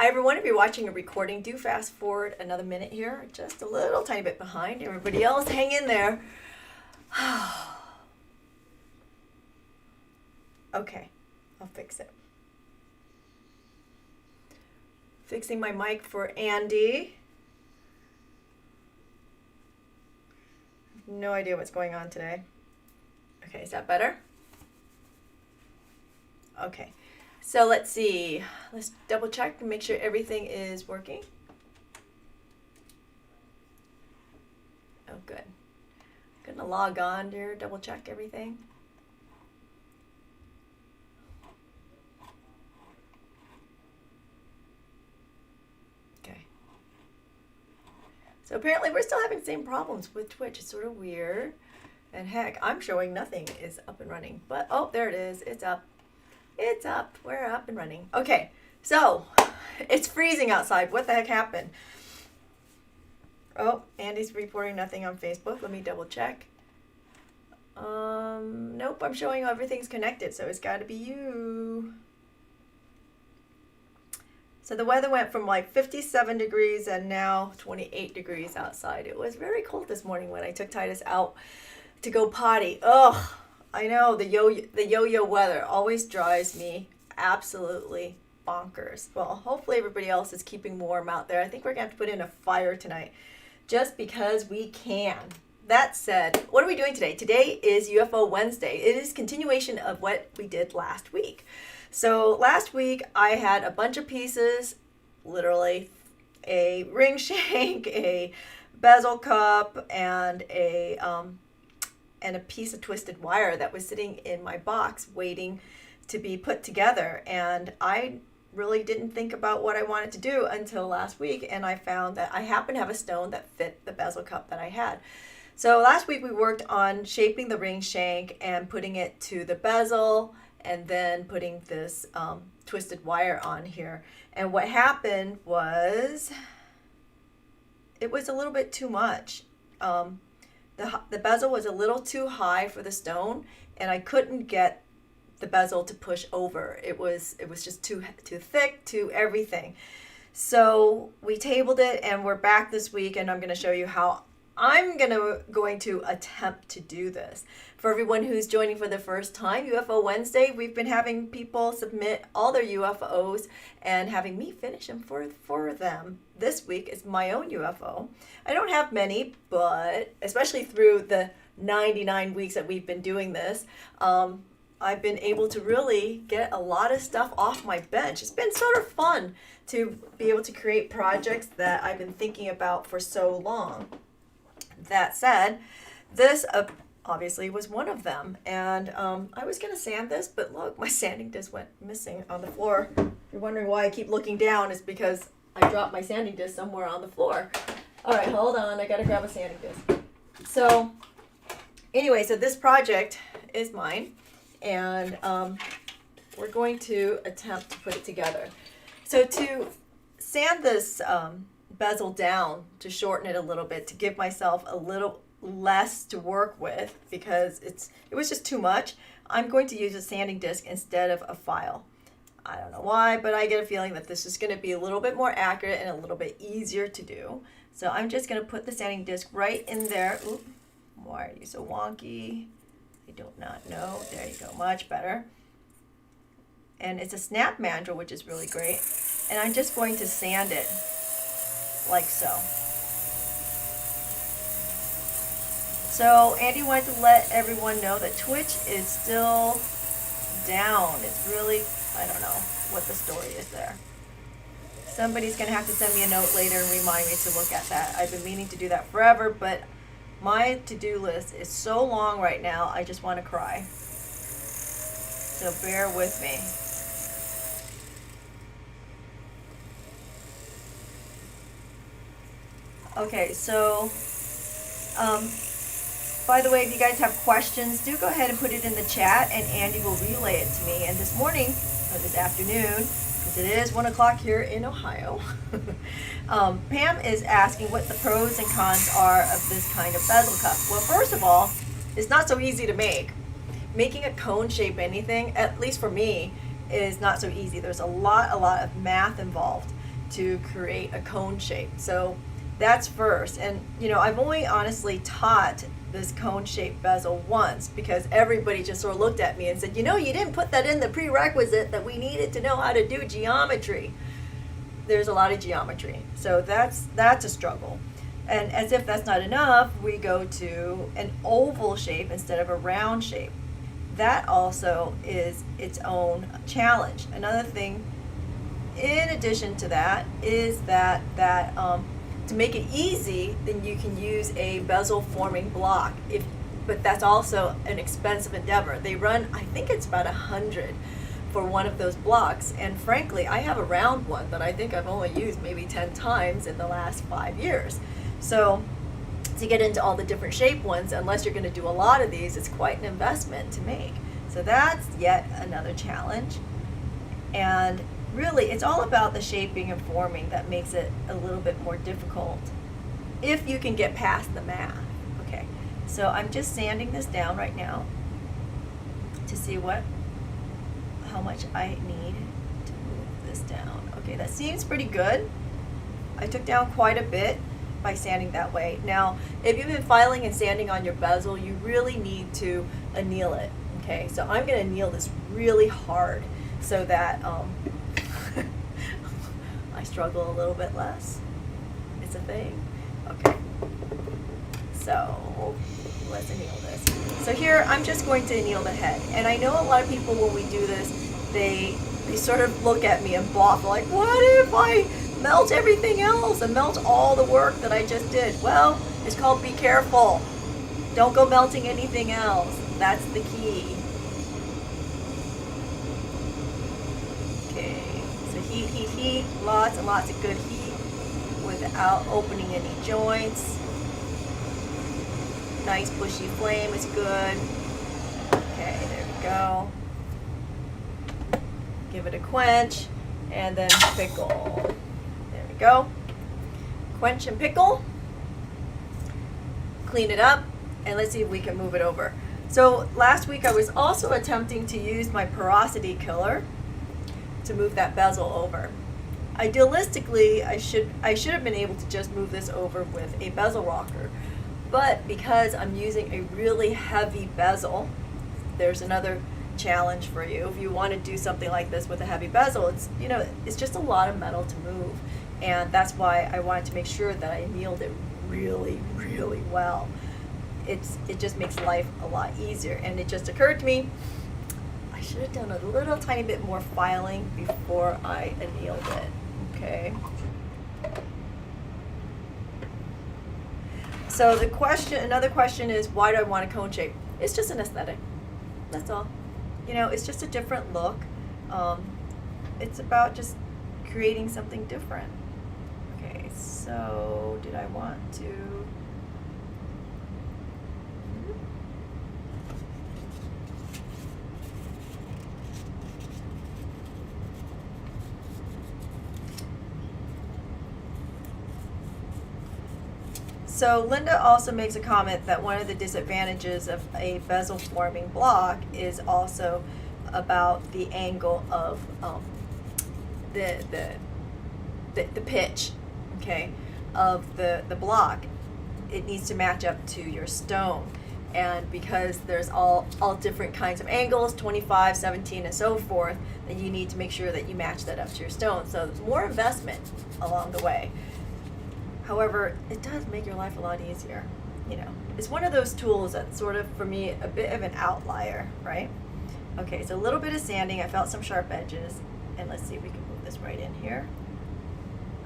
Hi everyone, if you're watching a recording, do fast forward another minute here. Just a little tiny bit behind. Everybody else, hang in there. Okay, I'll fix it. Fixing my mic for Andy. No idea what's going on today. Okay, is that better? Okay, so let's see. Let's double check and make sure everything is working. Oh, good. Gonna log on here, double check everything. Okay. So apparently we're still having the same problems with Twitch. It's sort of weird. And heck, I'm showing nothing is up and running. But, oh, there it is. It's up. It's up. We're up and running. Okay, so it's freezing outside. What the heck happened? Oh, Andy's reporting nothing on Facebook. Let me double check. Nope, I'm showing everything's connected, so it's got to be you. So the weather went from like 57 degrees and now 28 degrees outside. It was very cold this morning when I took Titus out to go potty. Ugh, I know the yo-yo weather always drives me absolutely bonkers. Well, hopefully everybody else is keeping warm out there. I think we're gonna have to put in a fire tonight just because we can. That said, what are we doing today? Today is UFO Wednesday. It is continuation of what we did last week. So last week I had a bunch of pieces, literally a ring shank, a bezel cup, and a piece of twisted wire that was sitting in my box waiting to be put together. And I really didn't think about what I wanted to do until last week, and I found that I happen to have a stone that fit the bezel cup that I had. So last week we worked on shaping the ring shank and putting it to the bezel, and then putting this twisted wire on here. And what happened was, it was a little bit too much. The bezel was a little too high for the stone, and I couldn't get the bezel to push over. It was just too thick, too everything. So we tabled it, and we're back this week, and I'm going to show you how I'm going to attempt to do this. For everyone who's joining for the first time, UFO Wednesday, we've been having people submit all their UFOs and having me finish them for them. This week is my own UFO. I don't have many, but especially through the 99 weeks that we've been doing this, I've been able to really get a lot of stuff off my bench. It's been sort of fun to be able to create projects that I've been thinking about for so long. That said, this obviously was one of them, and I was going to sand this, but look, my sanding disc went missing on the floor. If you're wondering why I keep looking down, it's because I dropped my sanding disc somewhere on the floor. All right, hold on, I got to grab a sanding disc. So anyway, so this project is mine, and we're going to attempt to put it together. So to sand this bezel down, to shorten it a little bit, to give myself a little less to work with because it was just too much, I'm going to use a sanding disc instead of a file. I don't know why, but I get a feeling that this is going to be a little bit more accurate and a little bit easier to do. So I'm just going to put the sanding disc right in there. Oop, why are you so wonky? I do not know. There you go, much better. And it's a snap mandrel, which is really great. And I'm just going to sand it like so. So Andy wanted to let everyone know that Twitch is still down. It's really, I don't know what the story is there. Somebody's going to have to send me a note later and remind me to look at that. I've been meaning to do that forever, but my to-do list is so long right now, I just want to cry. So bear with me. Okay, so by the way, if you guys have questions, do go ahead and put it in the chat, and Andy will relay it to me. And this morning, or this afternoon, because it is 1 o'clock here in Ohio, Pam is asking what the pros and cons are of this kind of bezel cup. Well, first of all, it's not so easy to make. Making a cone shape anything, at least for me, is not so easy. There's a lot of math involved. to create a cone shape. So that's first. And you know, I've only honestly taught this cone shaped bezel once because everybody just sort of looked at me and said, you know, you didn't put that in the prerequisite that we needed to know how to do geometry. There's a lot of geometry. So that's a struggle. And as if that's not enough, we go to an oval shape instead of a round shape. That also is its own challenge. Another thing, in addition to that, is that to make it easy, then you can use a bezel forming block. But that's also an expensive endeavor. They run, I think it's about $100 for one of those blocks. And frankly, I have a round one that I think I've only used maybe 10 times in the last 5 years. So to get into all the different shape ones, unless you're going to do a lot of these, it's quite an investment to make. So that's yet another challenge. And really, it's all about the shaping and forming that makes it a little bit more difficult if you can get past the math. Okay, so I'm just sanding this down right now to see how much I need to move this down. Okay, that seems pretty good. I took down quite a bit by sanding that way. Now, if you've been filing and sanding on your bezel, you really need to anneal it. Okay, so I'm going to anneal this really hard so that I struggle a little bit less. It's a thing. Okay, so let's anneal this. So here I'm just going to anneal the head. And I know a lot of people, when we do this, they sort of look at me and balk, like, what if I melt everything else and melt all the work that I just did? Well, it's called be careful. Don't go melting anything else. That's the key. Okay, so heat, lots and lots of good heat without opening any joints. Nice bushy flame is good. Okay, there we go. Give it a quench and then pickle. There we go. Quench and pickle. Clean it up and let's see if we can move it over. So last week I was also attempting to use my porosity killer to move that bezel over. Idealistically, I should have been able to just move this over with a bezel rocker, but because I'm using a really heavy bezel, there's another challenge for you. If you want to do something like this with a heavy bezel, it's just a lot of metal to move, and that's why I wanted to make sure that I annealed it really, really well. It just makes life a lot easier, and it just occurred to me I should have done a little tiny bit more filing before I annealed it. Okay. So another question is, why do I want a cone shape? It's just an aesthetic. That's all. It's just a different look. It's about just creating something different. Okay, so did I want to? So Linda also makes a comment that one of the disadvantages of a bezel forming block is also about the angle of the pitch, okay, of the block. It needs to match up to your stone, and because there's all different kinds of angles, 25, 17, and so forth, then you need to make sure that you match that up to your stone. So there's more investment along the way. However, it does make your life a lot easier. It's one of those tools that's sort of, for me, a bit of an outlier, right? Okay, so a little bit of sanding. I felt some sharp edges. And let's see if we can move this right in here,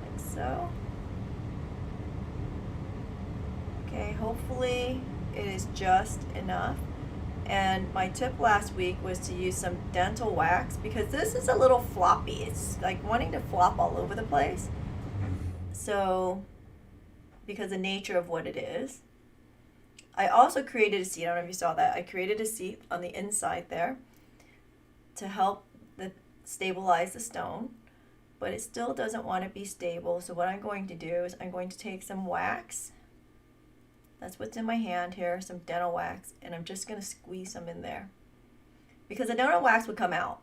like so. Okay, hopefully it is just enough. And my tip last week was to use some dental wax because this is a little floppy. It's like wanting to flop all over the place. So, because the nature of what it is. I also created a seat. I don't know if you saw that. I created a seat on the inside there to help stabilize the stone, but it still doesn't want to be stable. So what I'm going to do is I'm going to take some wax. That's what's in my hand here, some dental wax, and I'm just going to squeeze some in there. Because the dental wax would come out.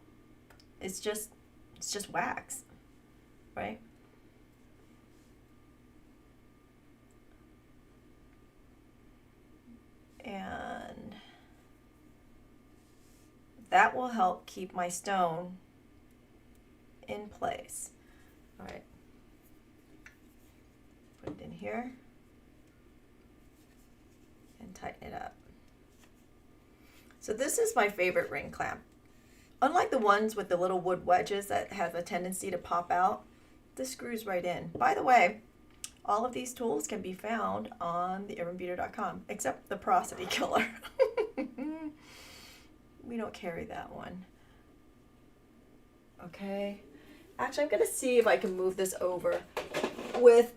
It's just wax, right? that will help keep my stone in place. All right, put it in here and tighten it up. So this is my favorite ring clamp. Unlike the ones with the little wood wedges that have a tendency to pop out, this screws right in. By the way, all of these tools can be found on theurbanbeater.com, except the porosity killer. We don't carry that one. Okay. Actually, I'm going to see if I can move this over with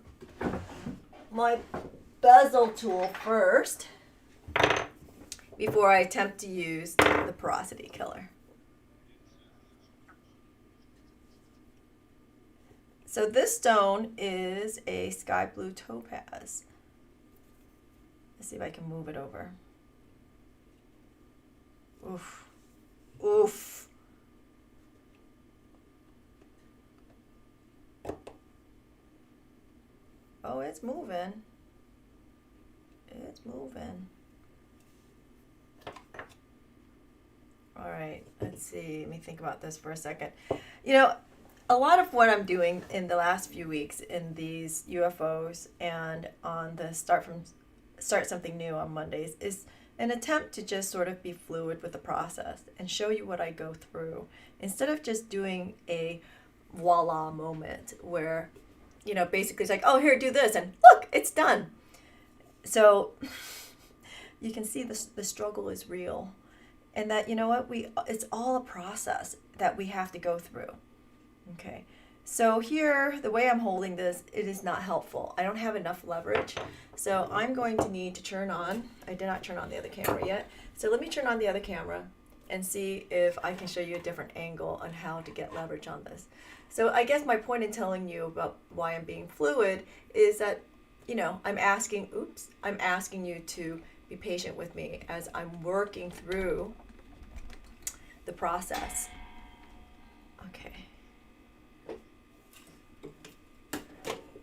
my bezel tool first before I attempt to use the porosity killer. So this stone is a sky blue topaz. Let's see if I can move it over. Oof. Oof. Oh, it's moving. It's moving. All right, let's see. Let me think about this for a second. You know, a lot of what I'm doing in the last few weeks in these UFOs and on the Start Something New on Mondays is an attempt to just sort of be fluid with the process and show you what I go through instead of just doing a voila moment where, you know, basically it's like, oh, here, do this, and look, it's done. So you can see the struggle is real, and that, you know what, it's all a process that we have to go through. Okay, so here, the way I'm holding this, it is not helpful. I don't have enough leverage, so I'm going to need to turn on. I did not turn on the other camera yet, so let me turn on the other camera and see if I can show you a different angle on how to get leverage on this. So I guess my point in telling you about why I'm being fluid is that, you know, I'm asking you to be patient with me as I'm working through the process. Okay.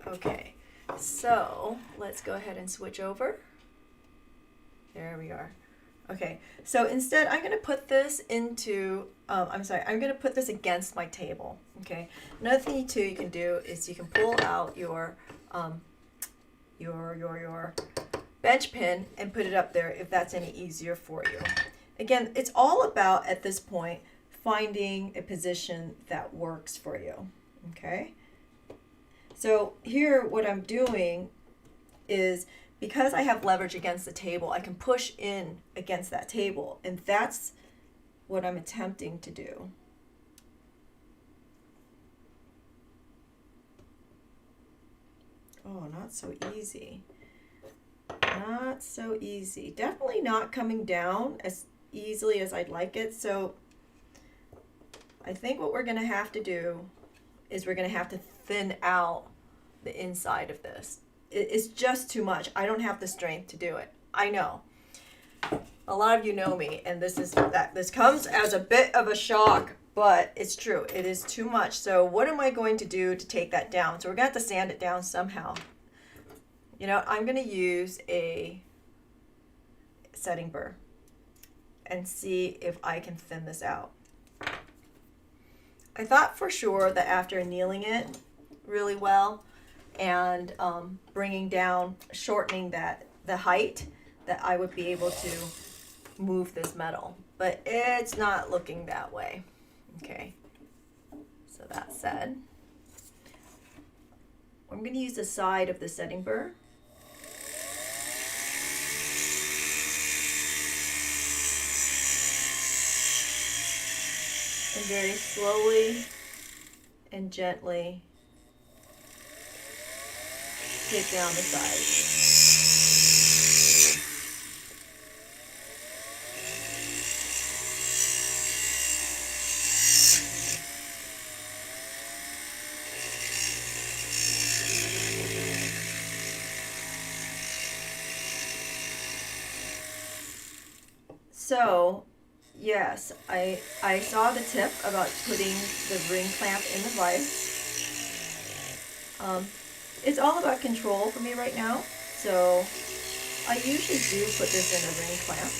Okay, so let's go ahead and switch over. There we are. Okay, so instead I'm going to put this into, I'm going to put this against my table. Okay, another thing too you can do is you can pull out your bench pin and put it up there if that's any easier for you. Again, it's all about, at this point, finding a position that works for you. Okay. So here what I'm doing is, because I have leverage against the table, I can push in against that table, and that's what I'm attempting to do. Oh, not so easy. Not so easy. Definitely not coming down as easily as I'd like it. So I think what we're going to have to do is we're going to have to thin out the inside of this. It's just too much. I don't have the strength to do it. I know. A lot of you know me, and this comes as a bit of a shock, but it's true. It is too much. So what am I going to do to take that down? So we're going to have to sand it down somehow. You know, I'm going to use a setting burr and see if I can thin this out. I thought for sure that after annealing it really well and shortening the height, that I would be able to move this metal, but it's not looking that way. Okay, so that said, I'm going to use the side of the setting burr. And very slowly and gently take down the sides. So, yes, I saw the tip about putting the ring clamp in the vise. It's all about control for me right now, so I usually do put this in a ring clamp.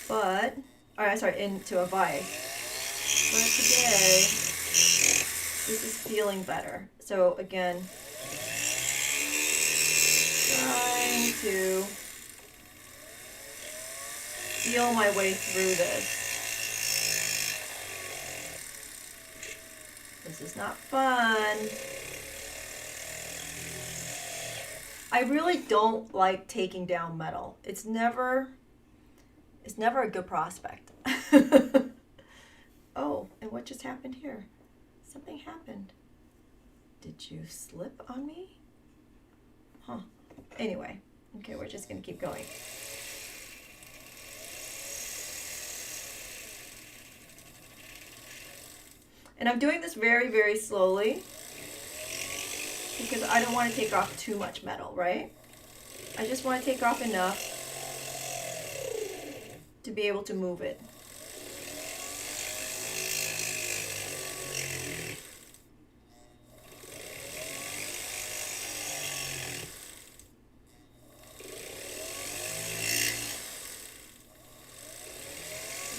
But or sorry, into a vise. But today, this is feeling better. So again, trying to feel my way through this. This is not fun. I really don't like taking down metal. It's never a good prospect. Oh, and what just happened here? Something happened. Did you slip on me? Huh. Anyway, okay, we're just gonna keep going. And I'm doing this very, very slowly because I don't want to take off too much metal, right? I just want to take off enough to be able to move it.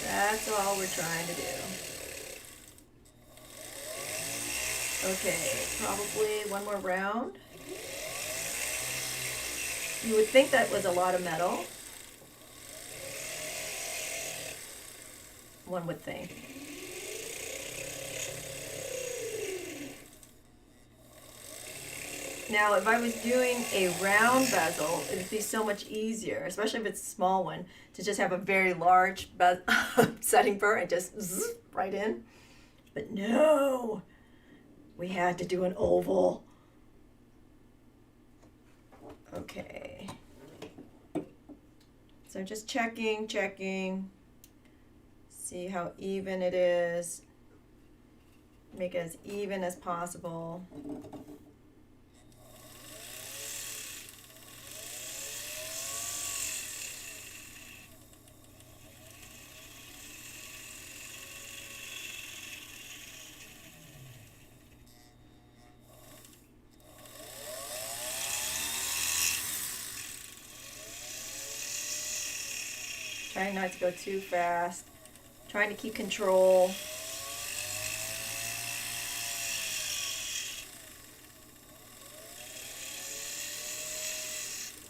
That's all we're trying to do. Okay, probably one more round. You would think that was a lot of metal. One would think. Now, if I was doing a round bezel, it would be so much easier, especially if it's a small one, to just have a very large setting burr and just zzz, right in. But no, we had to do an oval. Okay. So I'm just checking. See how even it is. Make it as even as possible. Trying not to go too fast. Trying to keep control.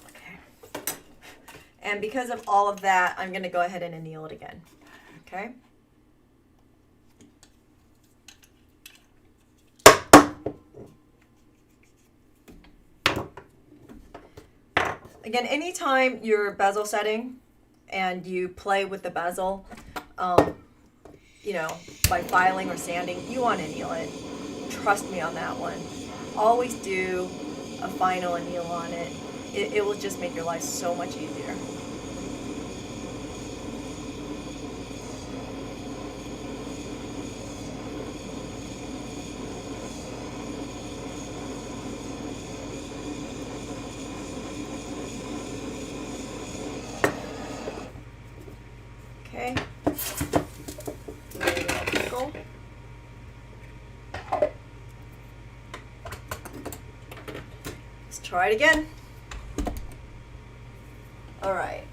Okay. And because of all of that, I'm going to go ahead and anneal it again. Okay? Again, anytime you're bezel setting and you play with the bezel, you know, by filing or sanding, you want to anneal it. Trust me on that one. Always do a final anneal on it. It will just make your life so much easier. Okay. Let's try it again. All right.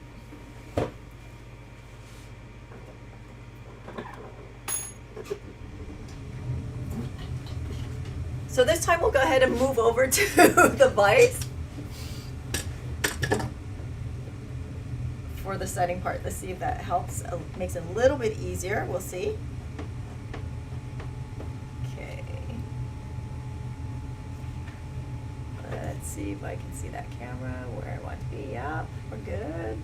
So this time we'll go ahead and move over to the vise for the setting part. Let's see if that helps, makes it a little bit easier. We'll see. Okay. Let's see if I can see that camera where I want to be. Yep, we're good.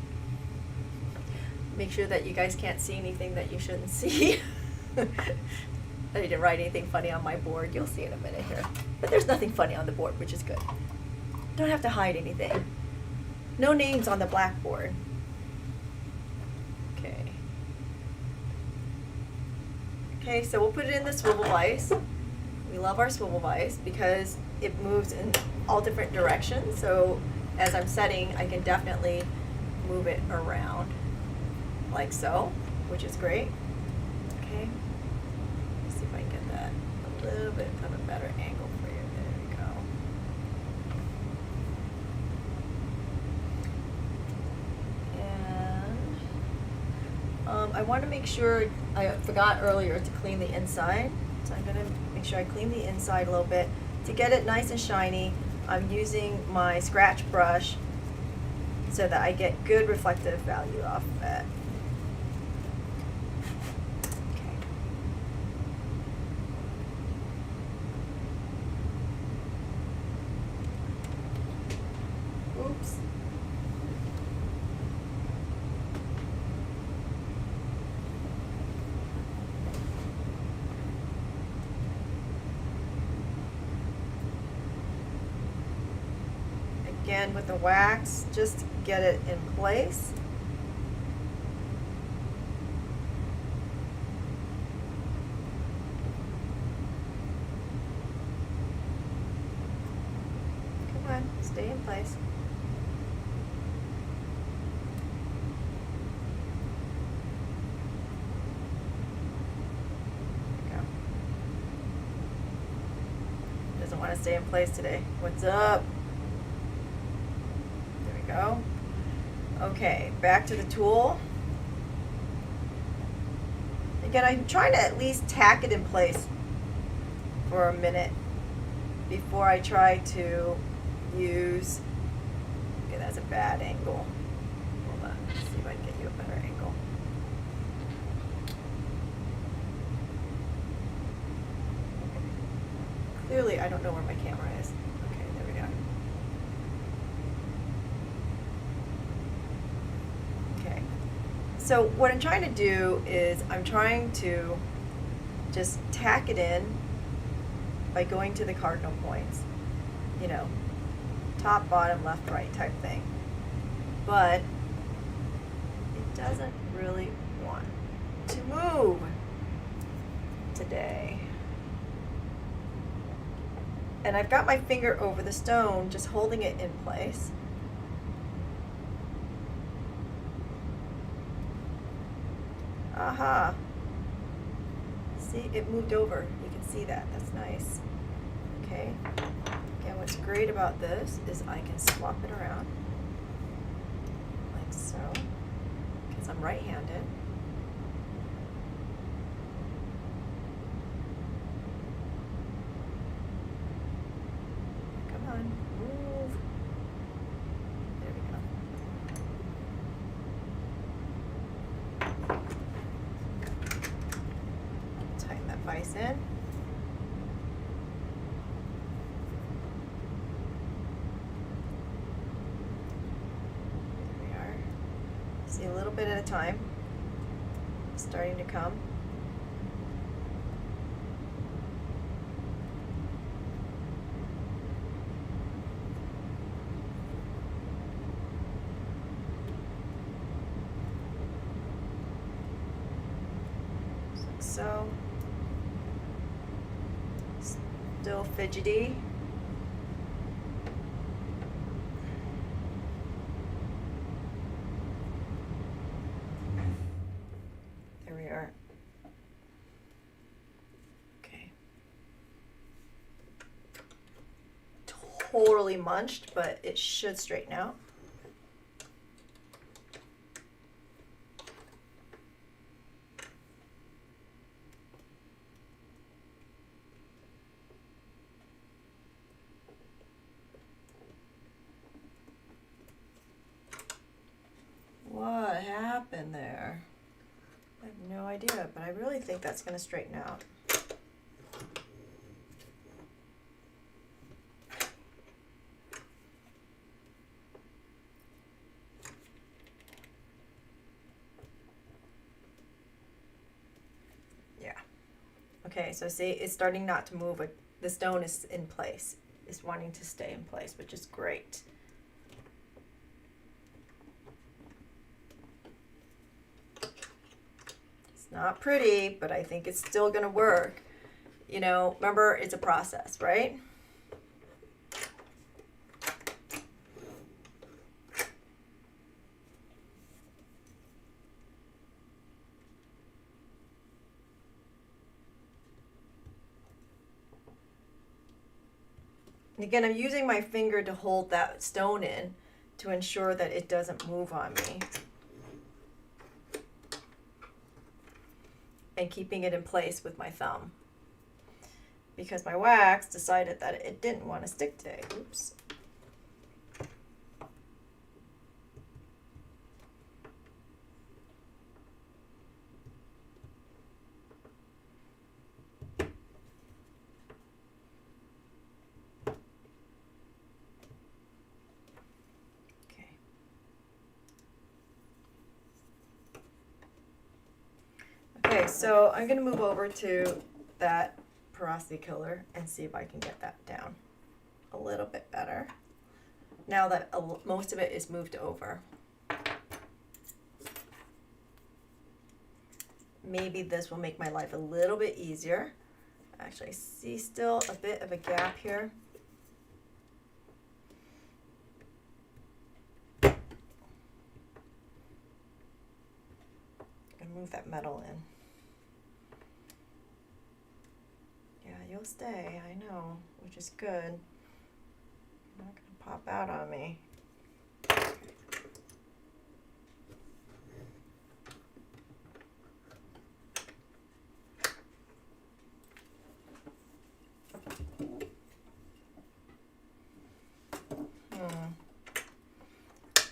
Make sure that you guys can't see anything that you shouldn't see. I didn't write anything funny on my board. You'll see in a minute here. But there's nothing funny on the board, which is good. Don't have to hide anything. No names on the blackboard. Okay. Okay, so we'll put it in the swivel vise. We love our swivel vise because it moves in all different directions. So as I'm setting, I can definitely move it around like so, which is great. Okay. Let's see if I can get that a little bit of a better angle for you. There we go. And I want to make sure, I forgot earlier to clean the inside. So I'm going to make sure I clean the inside a little bit. To get it nice and shiny, I'm using my scratch brush so that I get good reflective value off of it. Oops. Again with the wax, just to get it in place. Come on, stay in place. Doesn't want to stay in place today. What's up? There we go. Okay, back to the tool. Again, I'm trying to at least tack it in place for a minute before I try to use. Okay, that's a bad angle. Hold on, let's see if I can get you a better angle. Clearly, I don't know where my camera is. Okay, there we go. Okay. So what I'm trying to do is I'm trying to just tack it in by going to the cardinal points. You know, top, bottom, left, right type thing. But it doesn't really want to move today. And I've got my finger over the stone, just holding it in place. Aha. See, it moved over. You can see that. That's nice. Okay. Again, what's great about this is I can swap it around. Like so. Because I'm right-handed. Move. There we go. Tighten that vise in. There we are. See, a little bit at a time. It's starting to come. So, still fidgety. There we are. Okay. Totally munched, but it should straighten out. What happened there? I have no idea, but I really think that's going to straighten out. Yeah. Okay, so see, it's starting not to move. The stone is in place. It's wanting to stay in place, which is great. Not pretty, but I think it's still going to work. You know, remember, it's a process, right? And again, I'm using my finger to hold that stone in to ensure that it doesn't move on me. and keeping it in place with my thumb. Because my wax decided that it didn't want to stick today. Oops. Okay, so I'm going to move over to that porosity killer and see if I can get that down a little bit better now that most of it is moved over. Maybe this will make my life a little bit easier. Actually, I see still a bit of a gap here. And move that metal in. You'll stay, I know, which is good. You're not going to pop out on me.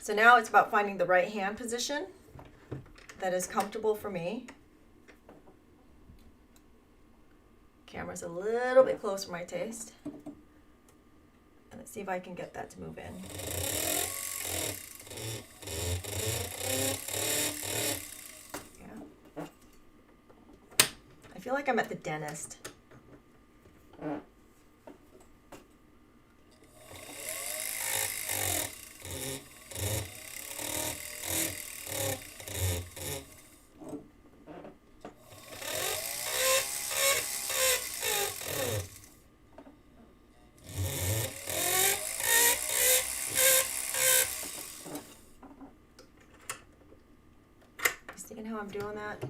So now it's about finding the right hand position that is comfortable for me. Camera's a little bit close for my taste. And let's see if I can get that to move in. Yeah. I feel like I'm at the dentist. Seeing how I'm doing that?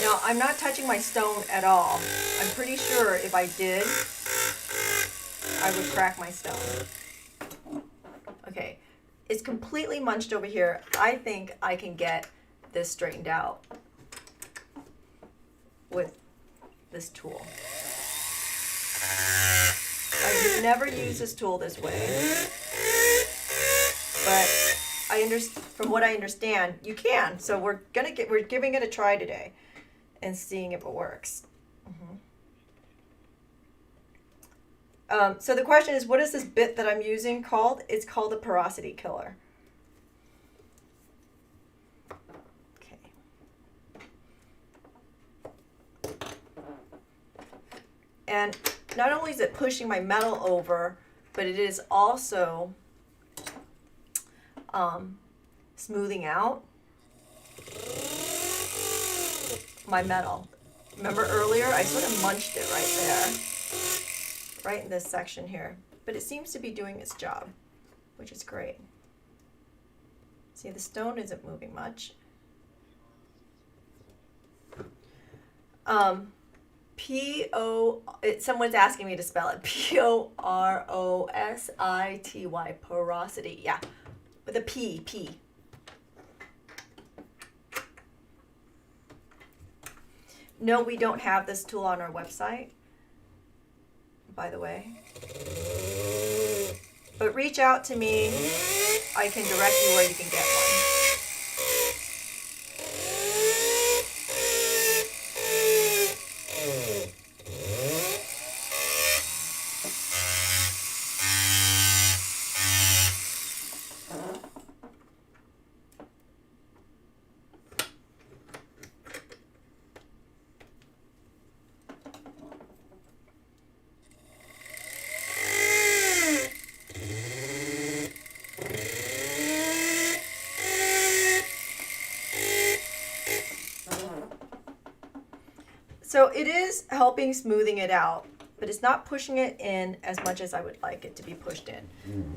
Now, I'm not touching my stone at all. I'm pretty sure if I did, I would crack my stone. Okay, it's completely munched over here. I think I can get this straightened out with this tool. I've never used this tool this way, but from what I understand, you can. So we're giving it a try today and seeing if it works. So the question is, what is this bit that I'm using called? It's called the porosity killer. Okay. And not only is it pushing my metal over, but it is also smoothing out my metal. Remember earlier, I sort of munched it right there, right in this section here. But it seems to be doing its job, which is great. See, the stone isn't moving much. Someone's asking me to spell it. Porosity, porosity. Yeah, with a P. No, we don't have this tool on our website, by the way. But reach out to me. I can direct you where you can get one. So it is helping smoothing it out, but it's not pushing it in as much as I would like it to be pushed in.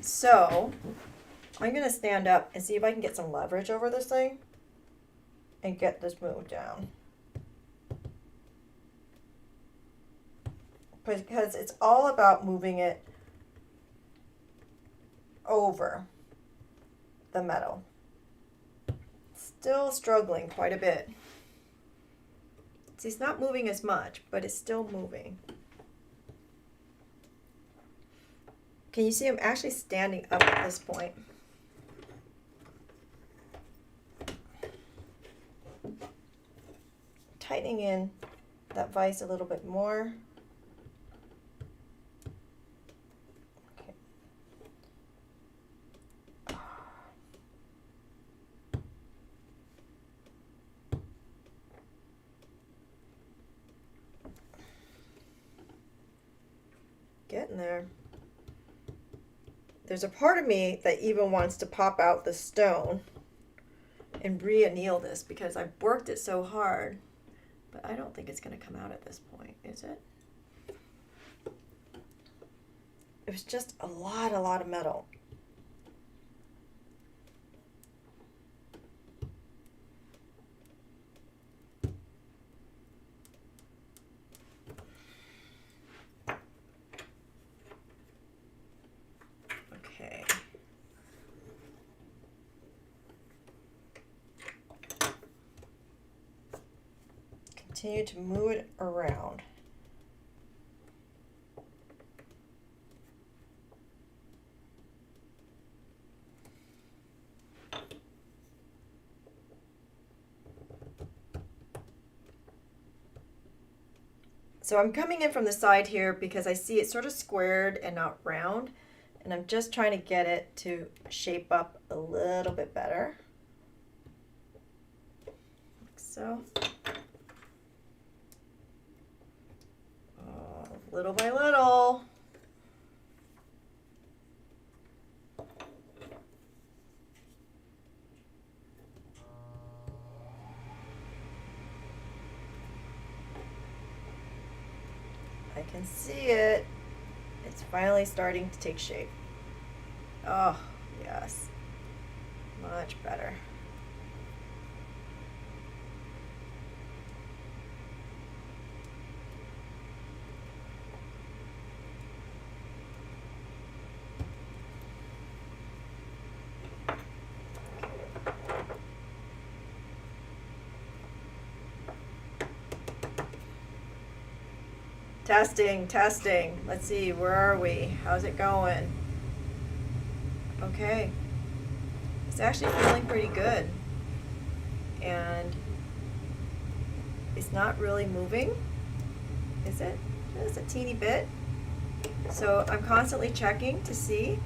So I'm going to stand up and see if I can get some leverage over this thing and get this moved down. Because it's all about moving it over the metal. Still struggling quite a bit. See, it's not moving as much, but it's still moving. Can you see I'm actually standing up at this point? Tightening in that vise a little bit more. Okay. Getting there. There's a part of me that even wants to pop out the stone and re-anneal this because I've worked it so hard. But I don't think it's going to come out at this point, is it? It was just a lot of metal. Okay. Continue to move it around. So I'm coming in from the side here because I see it sort of squared and not round, and I'm just trying to get it to shape up a little bit better. Like so. Little by little. I can see it. It's finally starting to take shape. Oh, yes. Much better. Testing. Let's see, where are we? How's it going? Okay. It's actually feeling pretty good. And it's not really moving, is it? Just a teeny bit. So I'm constantly checking to see.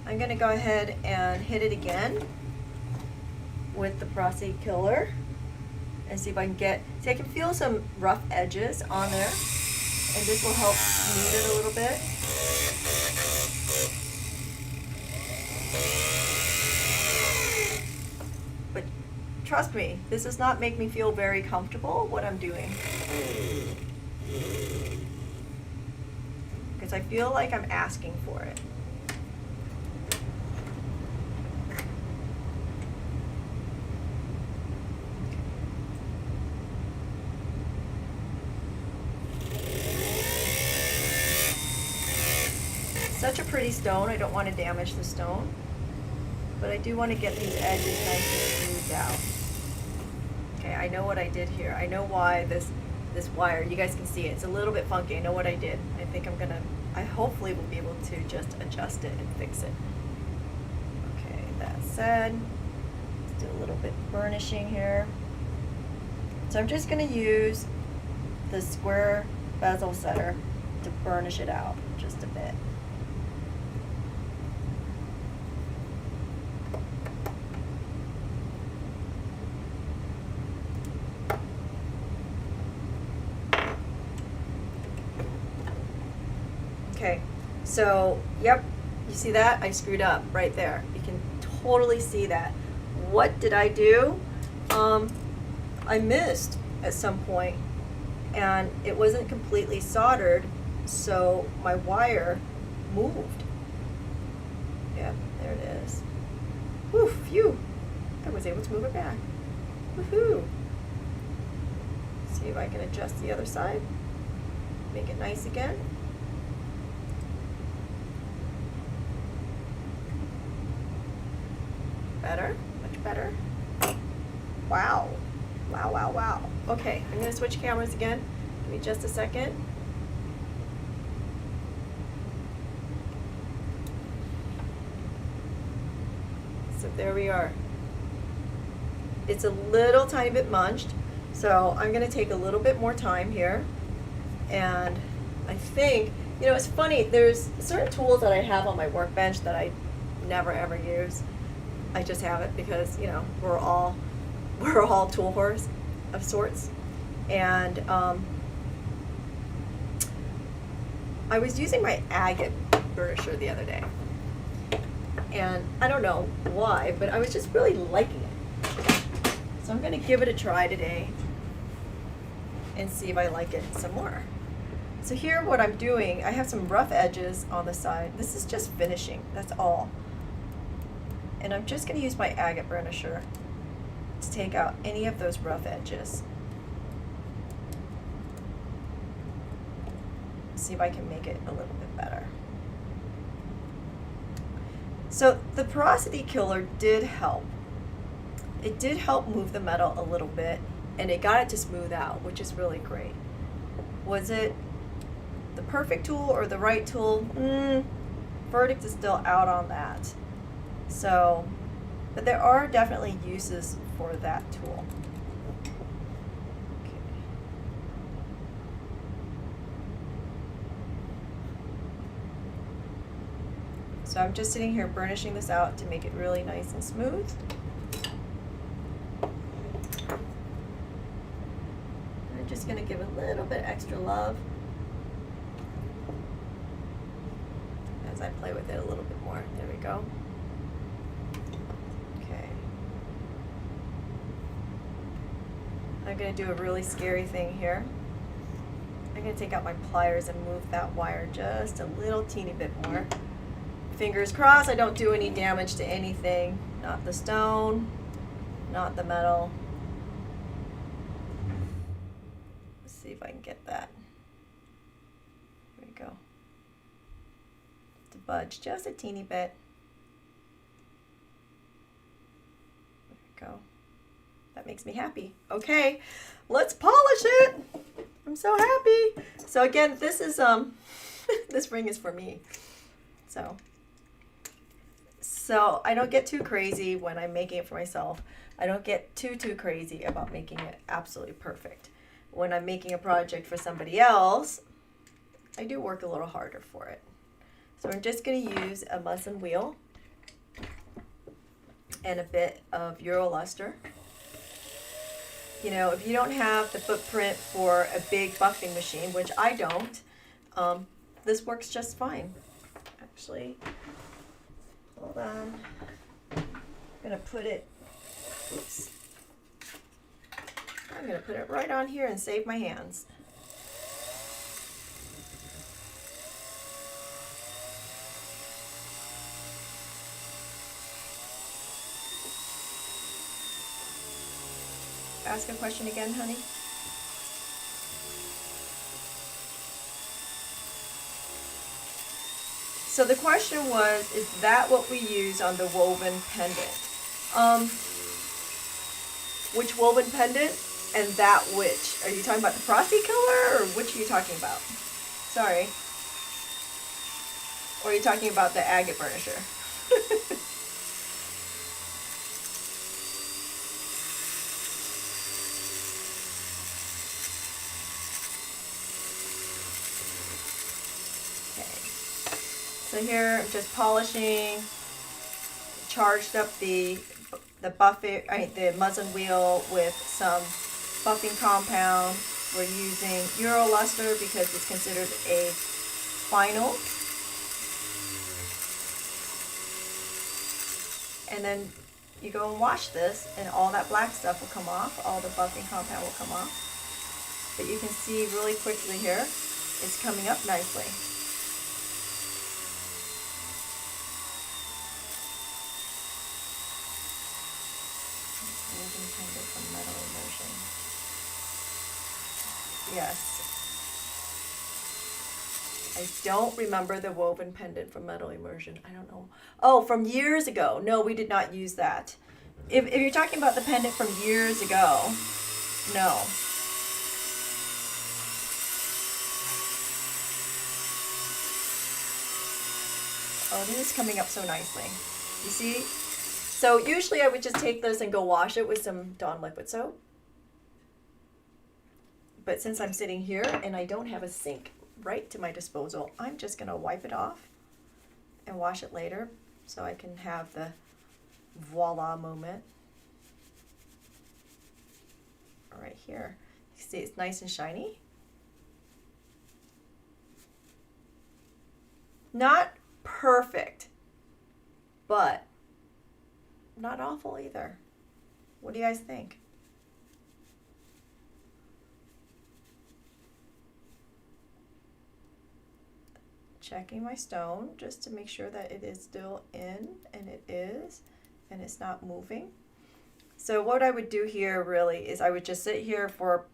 I'm going to go ahead and hit it again with the prostate killer. And see if I can see I can feel some rough edges on there, and this will help smooth it a little bit. But trust me, this does not make me feel very comfortable what I'm doing. Because I feel like I'm asking for it. Such a pretty stone. I don't want to damage the stone, but I do want to get these edges nice and smoothed out. Okay, I know what I did here. I know why this wire, you guys can see it, it's a little bit funky. I know what I did. I think I hopefully will be able to just adjust it and fix it. Okay, that said, let's do a little bit of burnishing here. So I'm just going to use the square bezel setter to burnish it out just a bit. Okay, so, yep, you see that? I screwed up right there. You can totally see that. What did I do? I missed at some point, and it wasn't completely soldered, so my wire moved. Yep, there it is. Whew, phew. I was able to move it back. Woohoo! See if I can adjust the other side. Make it nice again. Better? Much better? Wow. Wow, wow, wow. Okay, I'm going to switch cameras again. Give me just a second. So there we are. It's a little tiny bit munched, so I'm going to take a little bit more time here. And I think, you know, it's funny, there's certain tools that I have on my workbench that I never ever use. I just have it because, you know, we're all tool whores of sorts. And I was using my agate burnisher the other day. And I don't know why, but I was just really liking it. So I'm going to give it a try today and see if I like it some more. So here what I'm doing, I have some rough edges on the side. This is just finishing, that's all. And I'm just going to use my agate burnisher to take out any of those rough edges. See if I can make it a little bit better. So the porosity killer did help. It did help move the metal a little bit, and it got it to smooth out, which is really great. Was it the perfect tool or the right tool? Verdict is still out on that. So, but there are definitely uses for that tool. Okay. So I'm just sitting here burnishing this out to make it really nice and smooth. I'm just going to give it a little bit extra love as I play with it a little bit more. There we go. Okay. I'm going to do a really scary thing here. I'm going to take out my pliers and move that wire just a little teeny bit more. Fingers crossed I don't do any damage to anything. Not the stone, not the metal. Let's see if I can get that. There we go. To budge just a teeny bit. There we go. That makes me happy. Okay, let's polish it. I'm so happy. So again, this is this ring is for me. So I don't get too crazy when I'm making it for myself. I don't get too crazy about making it absolutely perfect. When I'm making a project for somebody else, I do work a little harder for it. So I'm just going to use a muslin wheel and a bit of Euroluster. You know, if you don't have the footprint for a big buffing machine, which I don't, this works just fine. Actually, hold on. I'm going to put it, oops. I'm going to put it right on here and save my hands. Ask a question again, honey. So the question was, is that what we use on the woven pendant? Which woven pendant and that which? Are you talking about the porosity killer or which are you talking about? Sorry. Or are you talking about the agate burnisher? So here I'm just polishing, charged up the muslin wheel with some buffing compound. We're using Euroluster because it's considered a final. And then you go and wash this and all that black stuff will come off, all the buffing compound will come off. But you can see really quickly here, it's coming up nicely. Metal immersion. Yes. I don't remember the woven pendant from metal immersion. I don't know. Oh, from years ago. No, we did not use that. If you're talking about the pendant from years ago, no. Oh, this is coming up so nicely. You see? So usually I would just take this and go wash it with some Dawn liquid soap. But since I'm sitting here and I don't have a sink right to my disposal, I'm just going to wipe it off and wash it later so I can have the voila moment. Right here. You see it's nice and shiny. Not perfect, but not awful either. What do you guys think? Checking my stone just to make sure that it is still in, and it is, and it's not moving. So what I would do here really is I would just sit here for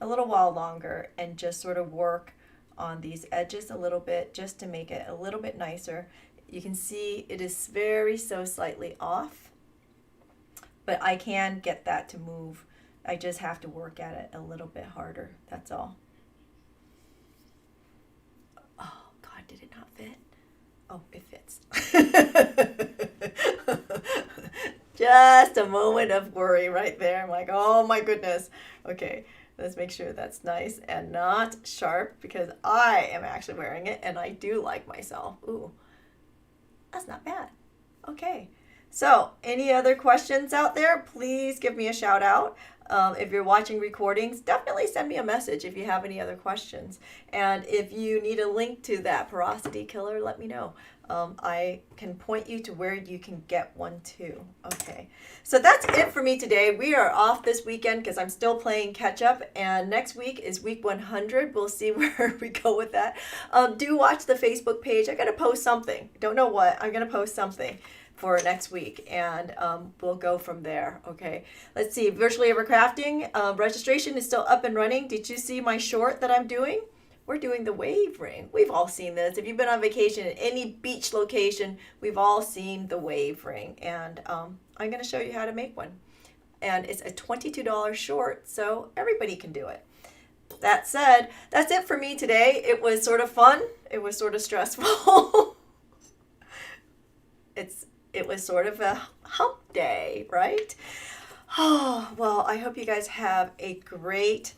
a little while longer and just sort of work on these edges a little bit just to make it a little bit nicer. You can see it is very so slightly off, but I can get that to move. I just have to work at it a little bit harder, that's all. Oh God, did it not fit? Oh, it fits. Just a moment of worry right there. I'm like, oh my goodness. Okay, let's make sure that's nice and not sharp because I am actually wearing it and I do like myself. Ooh, that's not bad. Okay, so any other questions out there, please give me a shout out. If you're watching recordings, definitely send me a message if you have any other questions. And if you need a link to that porosity killer, let me know. I can point you to where you can get one too. Okay, so that's it for me today. We are off this weekend because I'm still playing catch up, and next week is week 100. We'll see where we go with that. Do watch the Facebook page. I gotta post something. Don't know what. I'm gonna post something for next week, and we'll go from there. Okay, let's see. Virtually Ever Crafting registration is still up and running. Did you see my short that I'm doing? We're doing the wave ring. We've all seen this. If you've been on vacation at any beach location, we've all seen the wave ring. And I'm going to show you how to make one. And it's a $22 short, so everybody can do it. That said, that's it for me today. It was sort of fun. It was sort of stressful. It was sort of a hump day, right? Oh, well, I hope you guys have a great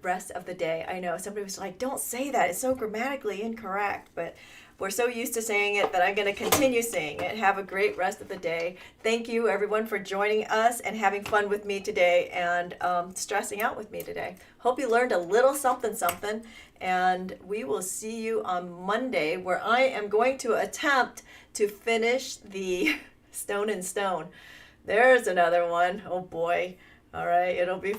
rest of the day. I know somebody was like, don't say that, it's so grammatically incorrect, but we're so used to saying it that I'm going to continue saying it. Have a great rest of the day. Thank you everyone for joining us and having fun with me today and stressing out with me today. Hope you learned a little something, and we will see you on Monday where I am going to attempt to finish the Stone and Stone. There's another one. Oh boy. All right, it'll be